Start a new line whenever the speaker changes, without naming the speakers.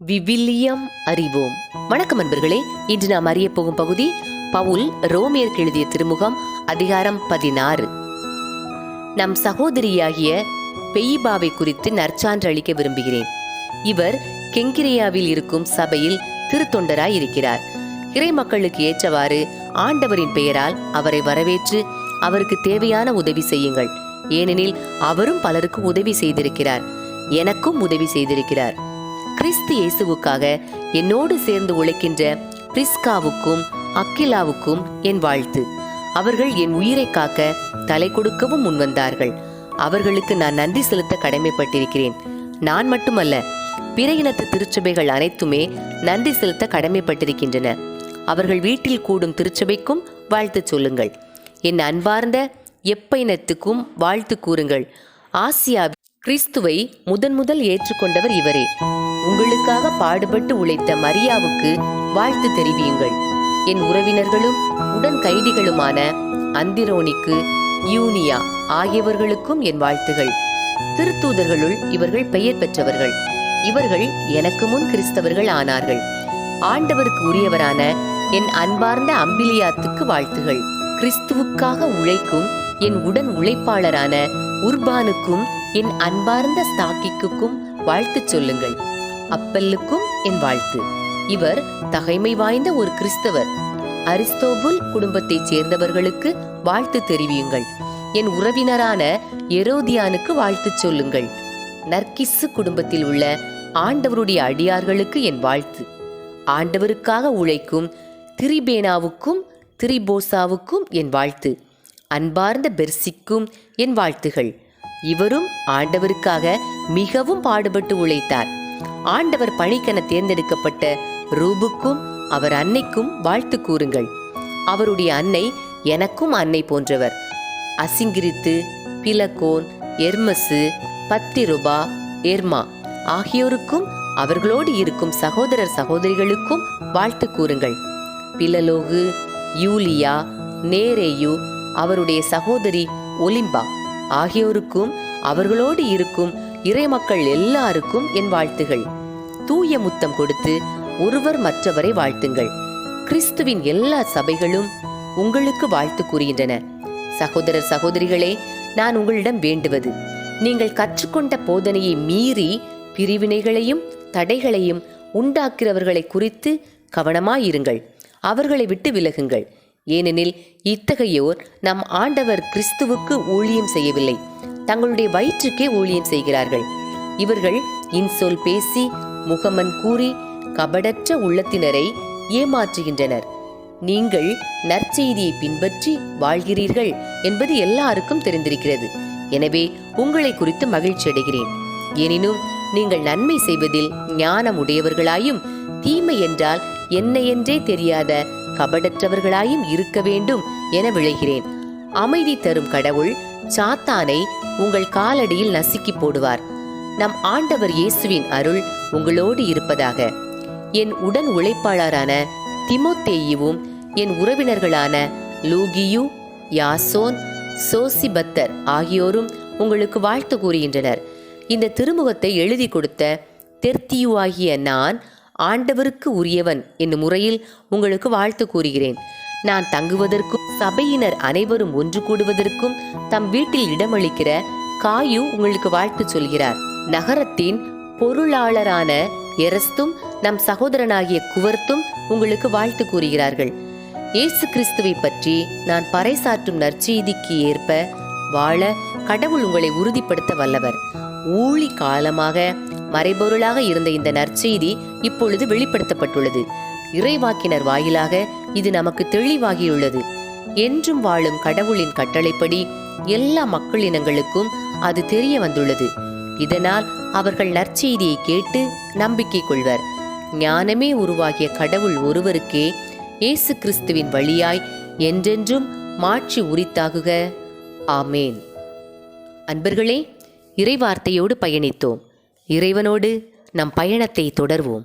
விவிலியம் அறிவோம். வணக்கம் அன்பர்களே. இன்று நாம் அறிய போகும் பகுதி பவுல் ரோமியருக்கு எழுதிய திருமுகம், அதிகாரம் 16. நம் சகோதரியாகிய பெயிபாவை குறித்து நற்சான்று அளிக்க விரும்புகிறேன். இவர் கெங்கிரியாவில் இருக்கும் சபையில் திருத்தொண்டராய் இருக்கிறார். இறை மக்களுக்கு ஏற்றவாறு ஆண்டவரின் பெயரால் அவரை வரவேற்று அவருக்கு தேவையான உதவி செய்யுங்கள். ஏனெனில் அவரும் பலருக்கு உதவி செய்திருக்கிறார், எனக்கும் உதவி செய்திருக்கிறார். கிறிஸ்து இயேசுவுக்காக என்னோடு சேர்ந்து உழைக்கின்ற பிரிஸ்காவுக்கும் அக்கிலாவுக்கும் என் வாழ்த்து. அவர்கள் என் உயிரை காக்க தலை கொடுக்கவும் முன்வந்தார்கள். அவர்களுக்கு நான் நன்றி செலுத்த கடமைப்பட்டிருக்கிறேன். நான் மட்டுமல்ல, பிற இனத்து திருச்சபைகள் அனைத்துமே நன்றி செலுத்த கடமைப்பட்டிருக்கின்றன. அவர்கள் வீட்டில் கூடும் திருச்சபைக்கும் வாழ்த்து சொல்லுங்கள். என் அன்பார்ந்த எப்ப இனத்துக்கும் வாழ்த்து கூறுங்கள். ஆசியாவில் கிறிஸ்துவை முதல் ஏற்றுக்கொண்டவர் இவரே. உங்களுக்காக பாடுபட்டு உழைத்த மரியாவுக்கு வாழ்த்து தெரிவியுங்கள். என் உறவினர்களும் உடன் கைதிகளுமான அந்திரோனிக்கு, யூனியா ஆகியவர்களுக்கும் என் வாழ்த்துகள். திருத்தூதர்களுள் இவர்கள் பெயர் பெற்றவர்கள். இவர்கள் எனக்கு முன் கிறிஸ்தவர்கள் ஆனார்கள். ஆண்டவருக்கு உரியவரான என் அன்பார்ந்த அம்பிலியாத்துக்கு வாழ்த்துகள். கிறிஸ்துவுக்காக உழைக்கும் என் உடன் உழைப்பாளரான உர்பானுக்கும் என் அன்பார்ந்த ஸ்தாக்கிக்கும் வாழ்த்து சொல்லுங்கள். அப்பல்லுக்கும் என் வாழ்த்து. இவர் தகைமை வாய்ந்த ஒரு கிறிஸ்தவர். அரிஸ்தோபுல் குடும்பத்தைச் சேர்ந்தவர்களுக்கு வாழ்த்து தெரிவியுங்கள். என் உறவினரான எரோதியானுக்கு வாழ்த்து சொல்லுங்கள். நர்கிசு குடும்பத்தில் உள்ள ஆண்டவருடைய அடியார்களுக்கு என் வாழ்த்து. ஆண்டவருக்காக உழைக்கும் திரிபேனாவுக்கும் திரிபோசாவுக்கும் என் வாழ்த்து. அன்பார்ந்த பெர்சிக்கும் என் வாழ்த்துகள். இவரும் ஆண்டவருக்காக மிகவும் பாடுபட்டு உழைத்தார். ஆண்டவர் பணிக்கென தேர்ந்தெடுக்கப்பட்ட ரூபுக்கும் அவர் அன்னைக்கும் வாழ்த்து கூறுங்கள். அவருடைய அன்னை எனக்கும் அன்னை போன்றவர். அசிங்கிரித்து, பிலகோன், எர்மசு, பத்திருபா, எர்மா ஆகியோருக்கும் அவர்களோடு இருக்கும் சகோதரர் சகோதரிகளுக்கும் வாழ்த்து கூறுங்கள். பிலலோகு, யூலியா, நேரேயு, அவருடைய சகோதரி ஒலிம்பா ஆகியோருக்கும் அவர்களோடு இருக்கும் இறைமக்கள் எல்லாருக்கும் என் வாழ்த்துகள். தூய முத்தம் கொடுத்து ஒருவர் மற்றவரை வாழ்த்துங்கள். கிறிஸ்துவின் எல்லா சபைகளும் உங்களுக்கு வாழ்த்து கூறுகின்றன. சகோதரர் சகோதரிகளே, நான் உங்களிடம் வேண்டுவது, நீங்கள் கற்றுக்கொண்ட போதனையை மீறி பிரிவினைகளையும் தடைகளையும் உண்டாக்குறவர்களை குறித்து கவனமாயிருங்கள். அவர்களை விட்டு விலகுங்கள். ஏனெனில் இத்தகையோர் நம் ஆண்டவர் கிறிஸ்துவுக்கு ஊழியம் செய்யவில்லை, தங்களுடைய வயிற்றுக்கே ஊழியம் செய்கிறார்கள். இவர்கள் இன்சொல் பேசி முகமன் கூறி கபடற்ற உள்ளத்தினரை ஏமாற்றுகின்றனர். நீங்கள் நற்செய்தியை பின்பற்றி வாழ்கிறீர்கள் என்பது எல்லாருக்கும் தெரிந்திருக்கிறது. எனவே உங்களை குறித்து மகிழ்ச்சி அடைகிறேன். எனினும் நீங்கள் நன்மை செய்வதில் ஞானம் உடையவர்களாயும் தீமை என்றால் என்ன என்றே தெரியாத கபடற்றவர்களாயும் இருக்க வேண்டும் என விளைகிறேன். அமைதி தரும் கடவுள் சாத்தானை உங்கள் காலடியில் நசுக்கி போடுவார். நம் ஆண்டவர் இயேசுவின் அருள் உங்களோடு இருப்பதாக. என் உடன் உழைப்பாளரான திமோத்தேயுவும் என் உறவினர்களான லூகியு, யாசோன், சோசிபத்தர் ஆகியோரும் உங்களுக்கு வாழ்த்து கூறுகின்றனர். இந்த திருமுகத்தை எழுதி கொடுத்த தெர்த்தியுவாகிய நான் ஆண்டவருக்கு உரியவன் என்னும் முறையில் உங்களுக்கு வாழ்த்து கூறுகிறேன். நான் தங்குவதற்கும் சபையினர் அனைவரும் ஒன்று கூடுவதற்கும் தம் வீட்டில் இடமளிக்கிற காயு உங்களுக்கு வாழ்த்து சொல்கிறார். நகரத்தின் பொருளாளரான எரஸ்தும் நம் சகோதரனாகிய குவர்த்தும் உங்களுக்கு வாழ்த்து கூறுகிறார்கள். இயேசு கிறிஸ்துவை பற்றி நான் பறைசாற்றும் நற்செய்திக்கு ஏற்ப வாழ கடவுள் உங்களை உறுதிப்படுத்த வல்லவர். ஊழி காலமாக மறைபொருளாக இருந்த இந்த நற்செய்தி இப்பொழுது வெளிப்படுத்தப்பட்டுள்ளது. இறைவாக்கினர் வாயிலாக இது நமக்கு தெளிவாகியுள்ளது. என்றும் வாழும் கடவுளின் கட்டளைப்படி எல்லா மக்களினங்களுக்கும் அது தெரிய வந்துள்ளது. இதனால் அவர்கள் நற்செய்தியை கேட்டு நம்பிக்கை கொள்வர். ஞானமே உருவாகிய கடவுள் ஒருவருக்கே இயேசு கிறிஸ்துவின் வழியாய் என்றென்றும் மாட்சி உரித்தாகுக. ஆமேன். அன்பர்களே, இறைவார்த்தையோடு பயணித்தோம். இறைவனோடு நம் பயணத்தை தொடர்வோம்.